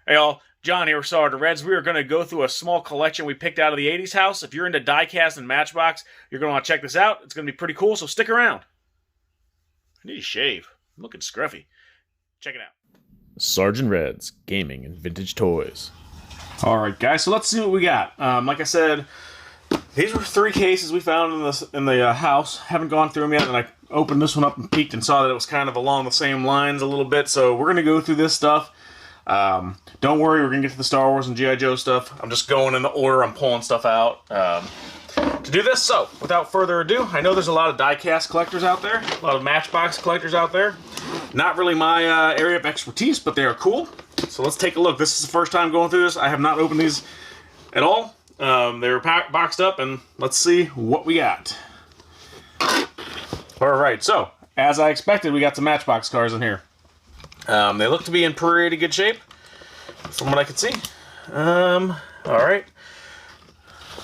Hey all, John here with Sarge Reds. We are going to go through a small collection we picked out of the 80s house. If you're into diecast and Matchbox, you're going to want to check this out. It's going to be pretty cool, so stick around. I need to shave. I'm looking scruffy. Check it out. Sergeant Red's Gaming and Vintage Toys. Alright guys, so let's see what we got. Like I said, these were 3 cases we found in the house. Haven't gone through them yet, and I opened this one up and peeked and saw that it was kind of along the same lines a little bit, so we're going to go through this stuff. Don't worry, we're going to get to the Star Wars and G.I. Joe stuff. I'm just going in the order I'm pulling stuff out to do this. So, without further ado, I know there's a lot of die-cast collectors out there, a lot of Matchbox collectors out there. Not really my area of expertise, but they are cool. So let's take a look. This is the first time going through this. I have not opened these at all. They were boxed up, and let's see what we got. Alright, so, as I expected, we got some Matchbox cars in here. They look to be in pretty good shape, from what I can see. Alright.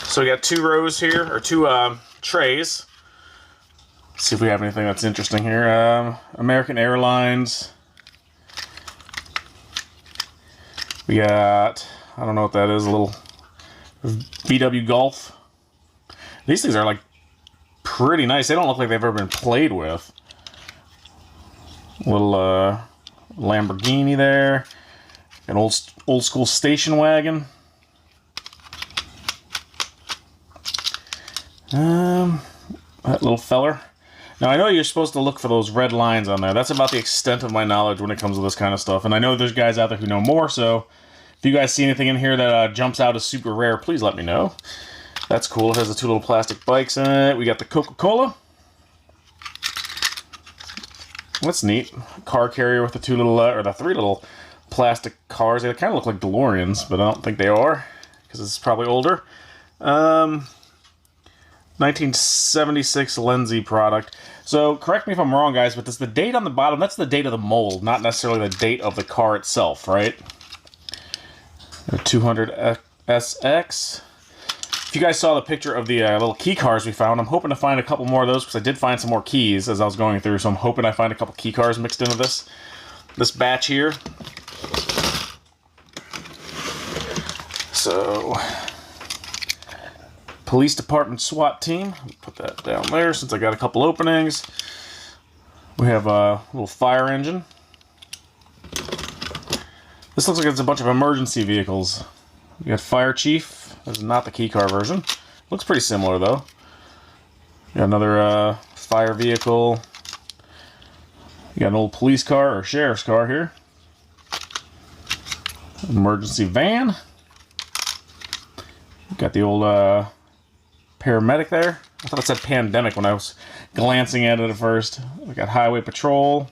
So we got 2 rows here, or 2 trays. Let's see if we have anything that's interesting here. American Airlines. We got, I don't know what that is, a little VW Golf. These things are like pretty nice. They don't look like they've ever been played with. A little Lamborghini there, an old school station wagon. That little feller. Now I know you're supposed to look for those red lines on there. That's about the extent of my knowledge when it comes to this kind of stuff. And I know there's guys out there who know more, so if you guys see anything in here that jumps out as super rare, please let me know. That's cool. It has the 2 little plastic bikes in it. We got the Coca-Cola. That's neat. Car carrier with the 2 little, or the 3 little plastic cars. They kind of look like DeLoreans, but I don't think they are, because it's probably older. 1976 Lenzi product. So, correct me if I'm wrong, guys, but there's the date on the bottom. That's the date of the mold, not necessarily the date of the car itself, right? 200 SX. If you guys saw the picture of the little key cars we found, I'm hoping to find a couple more of those, because I did find some more keys as I was going through, so I'm hoping I find a couple key cars mixed into this batch here. So, police department SWAT team. Put that down there since I got a couple openings. We have a little fire engine. This looks like it's a bunch of emergency vehicles. We got fire chief. This is not the key car version. Looks pretty similar though. Got another fire vehicle. You got an old police car or sheriff's car here. Emergency van. Got the old paramedic there. I thought it said pandemic when I was glancing at it at first. We got highway patrol.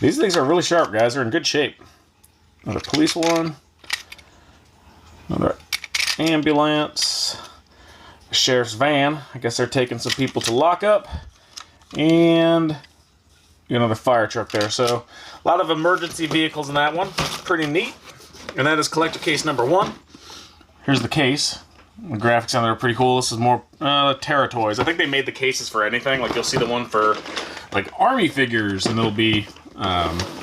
These things are really sharp, guys. They're in good shape. Another police one. Another ambulance. A sheriff's van. I guess they're taking some people to lock up. And another fire truck there. So a lot of emergency vehicles in that one. Pretty neat. And that is collector case number 1. Here's the case. The graphics on there are pretty cool. This is more Terra Toys. I think they made the cases for anything. Like you'll see the one for like army figures, and it'll be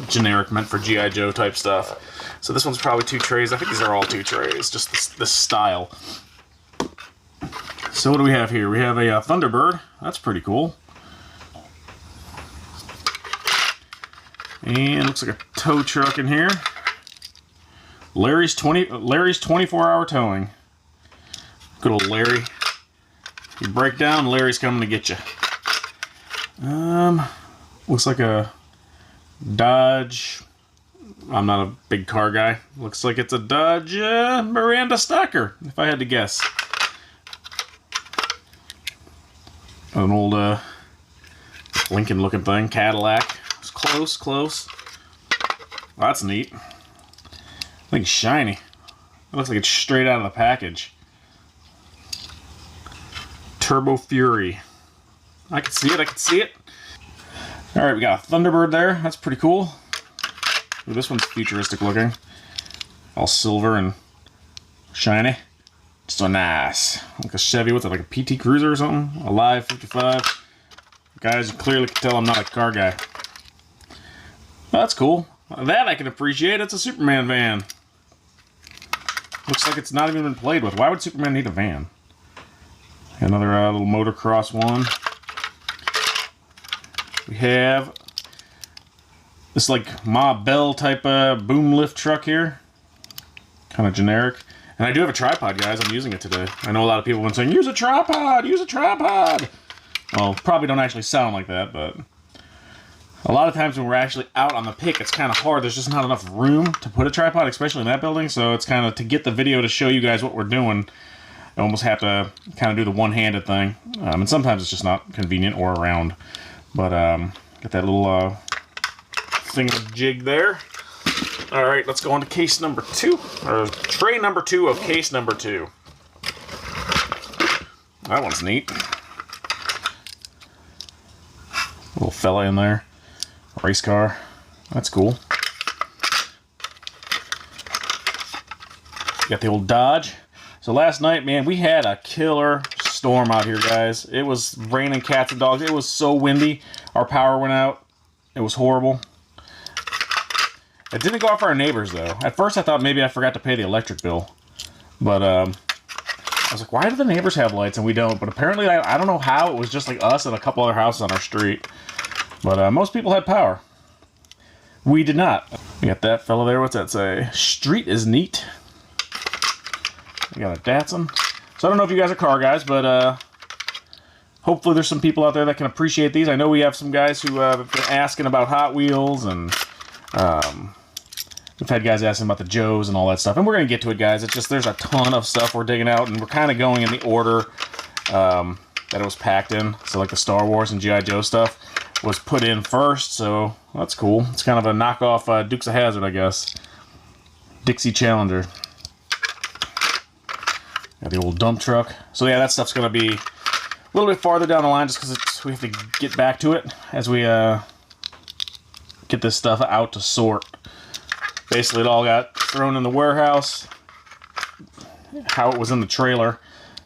generic, meant for G.I. Joe type stuff. So this one's probably 2 trays. I think these are all 2 trays, just this style. So what do we have here? We have a Thunderbird. That's pretty cool. And looks like a tow truck in here. Larry's 24-hour towing. Good old Larry. You break down, Larry's coming to get you. Looks like a Dodge. I'm not a big car guy. Looks like it's a Dodge Miranda Stalker, if I had to guess. An old Lincoln-looking thing, Cadillac. It's close. Well, that's neat. I think it's shiny. It looks like it's straight out of the package. Turbo Fury. I can see it. Alright, we got a Thunderbird there. That's pretty cool. Ooh, this one's futuristic looking. All silver and shiny. So nice. Like a Chevy, what's it, like a PT Cruiser or something? A Live 55. Guys, you clearly can tell I'm not a car guy. Well, that's cool. That I can appreciate. It's a Superman van. Looks like it's not even been played with. Why would Superman need a van? Another little motocross one. We have this like Ma Bell type boom lift truck here. Kind of generic. And I do have a tripod, guys. I'm using it today. I know a lot of people have been saying, use a tripod, use a tripod. Well, probably don't actually sound like that, but a lot of times when we're actually out on the pick, it's kind of hard. There's just not enough room to put a tripod, especially in that building. So it's kind of, to get the video to show you guys what we're doing, I almost have to kind of do the one-handed thing. And sometimes it's just not convenient or around. But get that little thing-a-jig there. All right, let's go on to case number 2, or tray number 2 of case number 2. That one's neat. Little fella in there. Race car. That's cool. Got the old Dodge. So last night, man, we had a killer storm out here, guys. It was raining cats and dogs. It was so windy. Our power went out. It was horrible. It didn't go out for our neighbors, though. At first, I thought maybe I forgot to pay the electric bill. But, I was like, why do the neighbors have lights and we don't? But apparently, I don't know how. It was just like us and a couple other houses on our street. But most people had power. We did not. We got that fella there. What's that say? Street is neat. We got a Datsun. So I don't know if you guys are car guys, but hopefully there's some people out there that can appreciate these. I know we have some guys who have been asking about Hot Wheels, and we've had guys asking about the Joes and all that stuff. And we're going to get to it, guys. It's just there's a ton of stuff we're digging out, and we're kind of going in the order that it was packed in. So like the Star Wars and G.I. Joe stuff was put in first, so that's cool. It's kind of a knockoff Dukes of Hazzard, I guess. Dixie Challenger. Got the old dump truck. So yeah, that stuff's going to be a little bit farther down the line just because we have to get back to it as we get this stuff out to sort. Basically, it all got thrown in the warehouse, how it was in the trailer.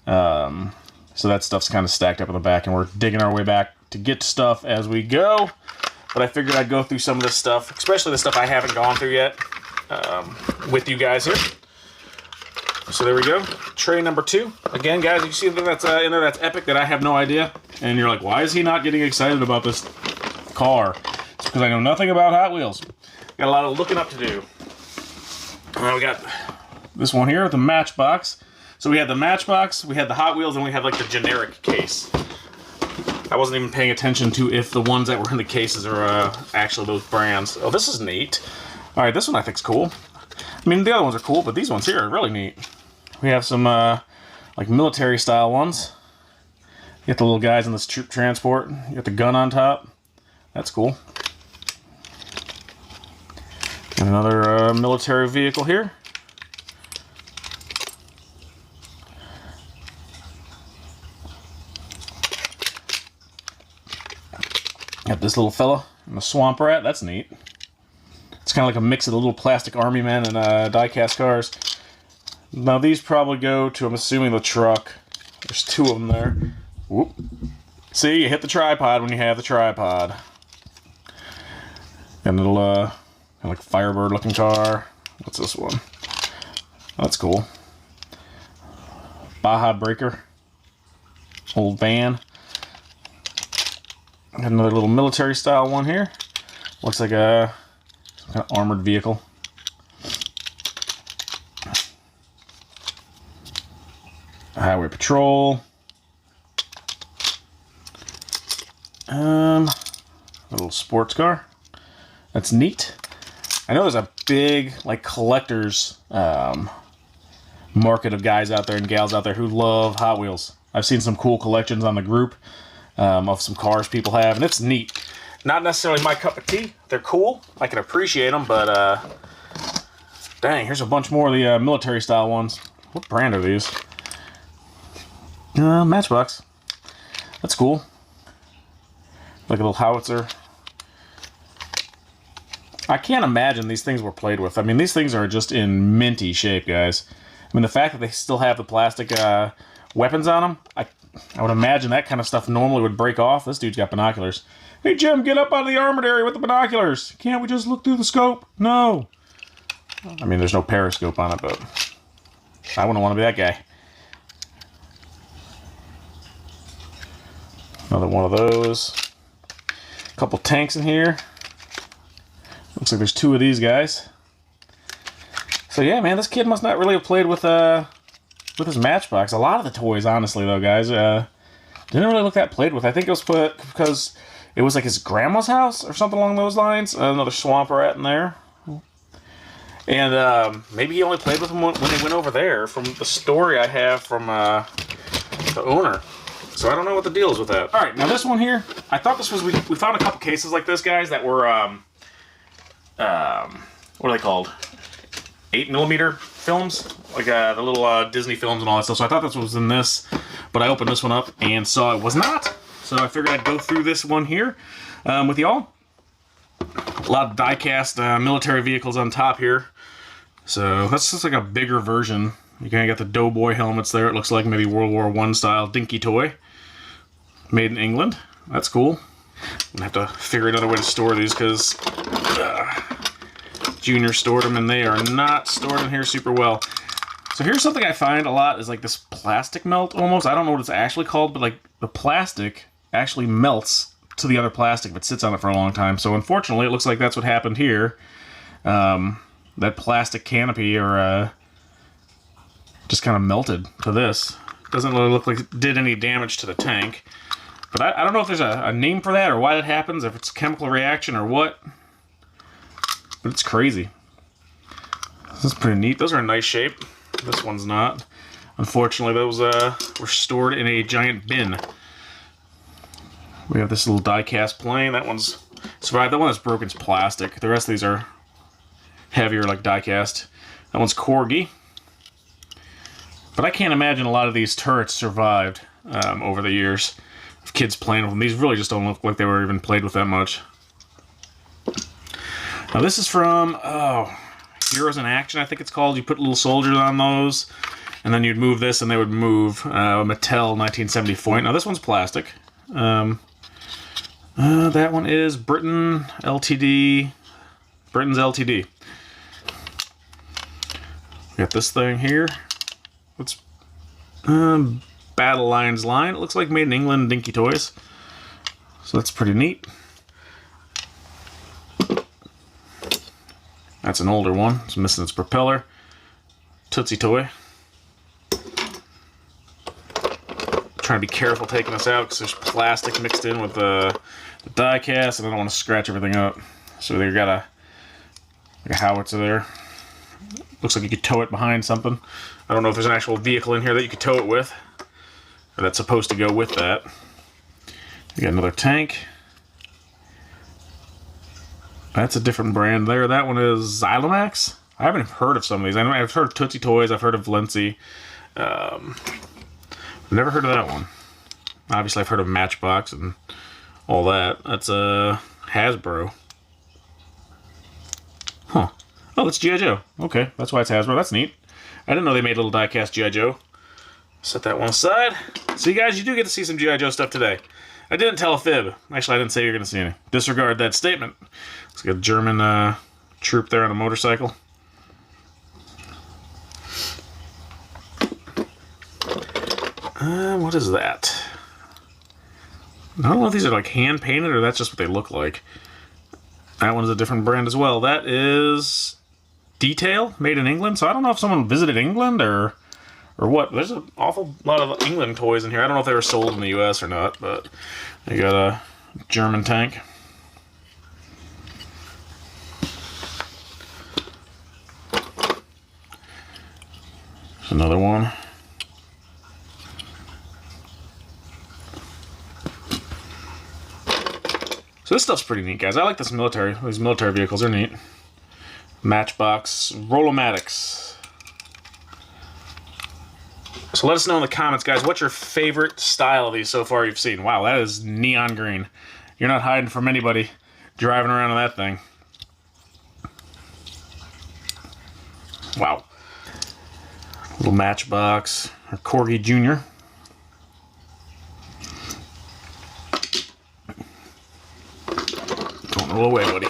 So that stuff's kind of stacked up in the back, and we're digging our way back to get stuff as we go. But I figured I'd go through some of this stuff, especially the stuff I haven't gone through yet, with you guys here. So there we go. Tray number 2. Again, guys, if you see anything that's in there that's epic that I have no idea, and you're like, why is he not getting excited about this car? It's because I know nothing about Hot Wheels. Got a lot of looking up to do. We got this one here, the Matchbox. So we had the Matchbox, we had the Hot Wheels, and we had like the generic case. I wasn't even paying attention to if the ones that were in the cases are actually those brands. Oh, this is neat. All right, this one I think's cool. I mean, the other ones are cool, but these ones here are really neat. We have some like military style ones. You got the little guys in this troop transport. You got the gun on top. That's cool. And another military vehicle here. Got this little fella and a swamp rat. That's neat. It's kind of like a mix of the little plastic army men and diecast cars. Now these probably go to, I'm assuming, the truck. There's 2 of them there. Whoop. See, you hit the tripod when you have the tripod. And a little, kind of like Firebird looking car. What's this one? That's cool. Baja Breaker. Old van. Got another little military style one here. Looks like a some kind of armored vehicle. Highway patrol. A little sports car. That's neat. I know there's a big like collector's market of guys out there and gals out there who love Hot Wheels. I've seen some cool collections on the group of some cars people have, and it's neat. Not necessarily my cup of tea. They're cool. I can appreciate them, but dang, here's a bunch more of the military style ones. What brand are these? Matchbox. That's cool. Like a little howitzer. I can't imagine these things were played with. I mean, these things are just in minty shape, guys. I mean, the fact that they still have the plastic weapons on them. I would imagine that kind of stuff normally would break off. This dude's got binoculars. Hey, Jim, get up out of the armored area with the binoculars. Can't we just look through the scope? No. I mean, there's no periscope on it, but I wouldn't want to be that guy. Another one of those. A couple tanks in here. Looks like there's 2 of these guys. So yeah, man, this kid must not really have played with his Matchbox. A lot of the toys, honestly, though, guys, didn't really look that played with. I think it was put because it was like his grandma's house or something along those lines. Another swamp rat in there. And maybe he only played with them when they went over there, from the story I have from the owner. So I don't know what the deal is with that. All right, now this one here, I thought this was, we found a couple cases like this, guys, that were, what are they called? 8mm films, like the little Disney films and all that stuff. So I thought this was in this, but I opened this one up and saw it was not. So I figured I'd go through this one here with y'all. A lot of die-cast military vehicles on top here. So that's just like a bigger version. You kind of got the doughboy helmets there. It looks like maybe World War I style dinky toy. Made in England. That's cool. I'm going to have to figure another way to store these because Junior stored them and they are not stored in here super well. So here's something I find a lot is like this plastic melt almost. I don't know what it's actually called, but like the plastic actually melts to the other plastic if it sits on it for a long time. So unfortunately, it looks like that's what happened here. That plastic canopy or just kind of melted to this. Doesn't really look like it did any damage to the tank. But I don't know if there's a name for that or why that happens, if it's a chemical reaction or what. But it's crazy. This is pretty neat. Those are in nice shape. This one's not. Unfortunately, those were stored in a giant bin. We have this little die-cast plane. That one's survived. The one that's broken is plastic. The rest of these are heavier, like die-cast. That one's Corgi. But I can't imagine a lot of these turrets survived over the years of kids playing with them. These really just don't look like they were even played with that much. Now this is from Heroes in Action, I think it's called. You put little soldiers on those, and then you'd move this and they would move. Mattel 1974. Now this one's plastic. That one is Britain's LTD. We got this thing here. It's Battle Lines line. It looks like made in England, Dinky Toys. So that's pretty neat. That's an older one. It's missing its propeller. Tootsie Toy. Trying to be careful taking this out because there's plastic mixed in with the die cast, and I don't want to scratch everything up. So they got a howitzer there. Looks like you could tow it behind something. I don't know if there's an actual vehicle in here that you could tow it with, or that's supposed to go with that. We got another tank. That's a different brand there. That one is Xylomax. I haven't heard of some of these. I've heard of Tootsie Toys. I've heard of Lency. I've never heard of that one. Obviously, I've heard of Matchbox and all that. That's Hasbro. Huh. Oh, that's G.I. Joe. Okay, that's why it's Hasbro. That's neat. I didn't know they made little die-cast G.I. Joe. Set that one aside. So you guys, you do get to see some G.I. Joe stuff today. I didn't tell a fib. Actually, I didn't say you're going to see any. Disregard that statement. Let's get a German troop there on a motorcycle. What is that? I don't know if these are like hand-painted or that's just what they look like. That one's a different brand as well. That is Detail, made in England. So I don't know if someone visited England or what. There's an awful lot of England toys in here. I don't know if they were sold in the US or not, but you got a German tank. There's another one. So this stuff's pretty neat, guys. I like this military. These military vehicles are neat. Matchbox Rollomatics. So let us know in the comments, guys, what's your favorite style of these so far you've seen? Wow, that is neon green. You're not hiding from anybody driving around in that thing. Wow. Little Matchbox, or Corgi Jr. Roll away, buddy.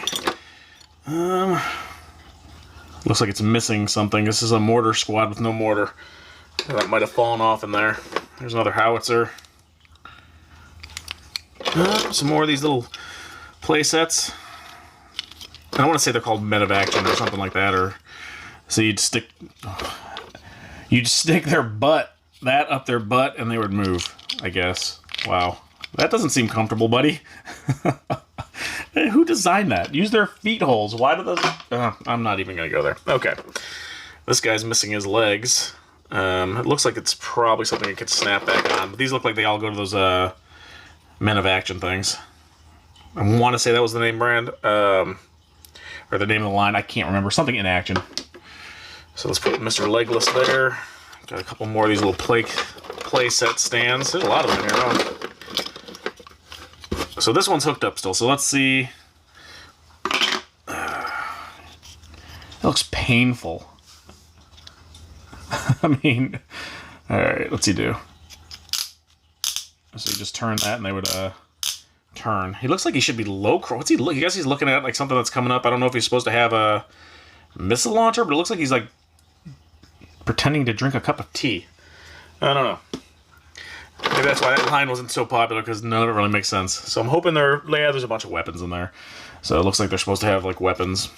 Looks like it's missing something. This is a Mortar Squad with no mortar. That might have fallen off in there. There's another howitzer. Some more of these little play sets. I don't want to say they're called Men of Action or something like that, or so you'd stick their butt, that up their butt, and they would move, I guess. Wow. That doesn't seem comfortable, buddy. Hey, who designed that? Use their feet holes. Why do those... I'm not even going to go there. Okay. This guy's missing his legs. It looks like it's probably something that could snap back on. But these look like they all go to those Men of Action things. I want to say that was the name brand. Or the name of the line. I can't remember. Something in action. So let's put Mr. Legless there. Got a couple more of these little play set stands. There's a lot of them in here, huh? So this one's hooked up still, so let's see. It looks painful. I mean, alright, what's he do? So you just turn that and they would turn. He looks like he should be low. What's he look? I guess he's looking at like something that's coming up. I don't know if he's supposed to have a missile launcher, but it looks like he's like pretending to drink a cup of tea. I don't know. Maybe that's why that line wasn't so popular, because none of it really makes sense. So I'm hoping there's a bunch of weapons in there. So it looks like they're supposed to have like weapons.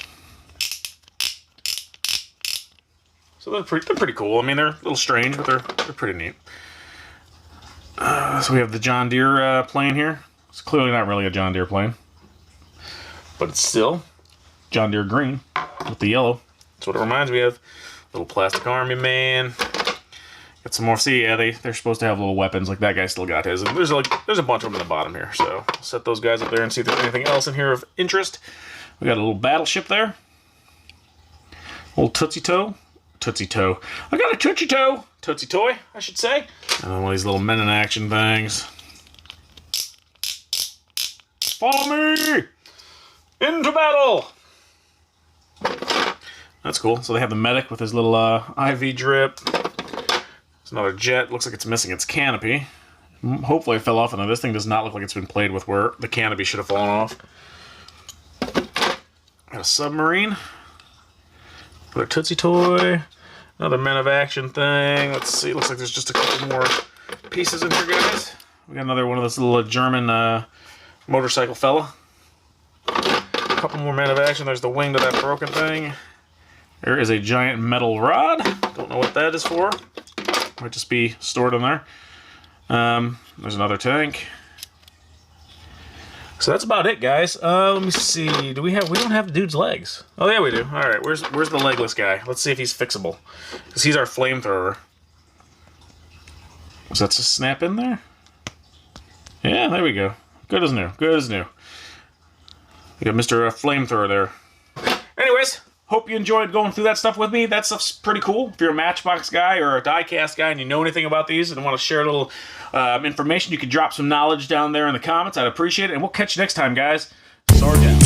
So they're pretty cool. I mean, they're a little strange, but they're pretty neat. So we have the John Deere plane here. It's clearly not really a John Deere plane, but it's still John Deere green with the yellow. That's what it reminds me of. Little plastic army man. Got some more. See, yeah, they're supposed to have little weapons. Like that guy still got his. And there's a bunch of them in the bottom here. So I'll set those guys up there and see if there's anything else in here of interest. We got a little battleship there. Old Tootsie Toe. Tootsie Toe. I got a Tootsie Toe. Tootsie Toy, I should say. And then one of these little Men in Action things. Follow me! Into battle! That's cool. So they have the medic with his little IV drip. There's another jet. Looks like it's missing its canopy. Hopefully it fell off, and this thing does not look like it's been played with where the canopy should have fallen off. Got a submarine. Another Tootsie Toy. Another Men of Action thing. Let's see. Looks like there's just a couple more pieces in here, guys. We got another one of those little German motorcycle fella. A couple more Men of Action. There's the wing to that broken thing. There is a giant metal rod. Don't know what that is for. Might just be stored in there. There's another tank. So that's about it, guys. Let me see. We don't have the dude's legs. Oh yeah, we do. All right. Where's the legless guy? Let's see if he's fixable, because he's our flamethrower. Does that just snap in there? Yeah, there we go. Good as new. Good as new. We got Mr. Flamethrower there. Anyways. Hope you enjoyed going through that stuff with me. That stuff's pretty cool. If you're a Matchbox guy or a diecast guy and you know anything about these and want to share a little information, you can drop some knowledge down there in the comments. I'd appreciate it. And we'll catch you next time, guys. Sword down.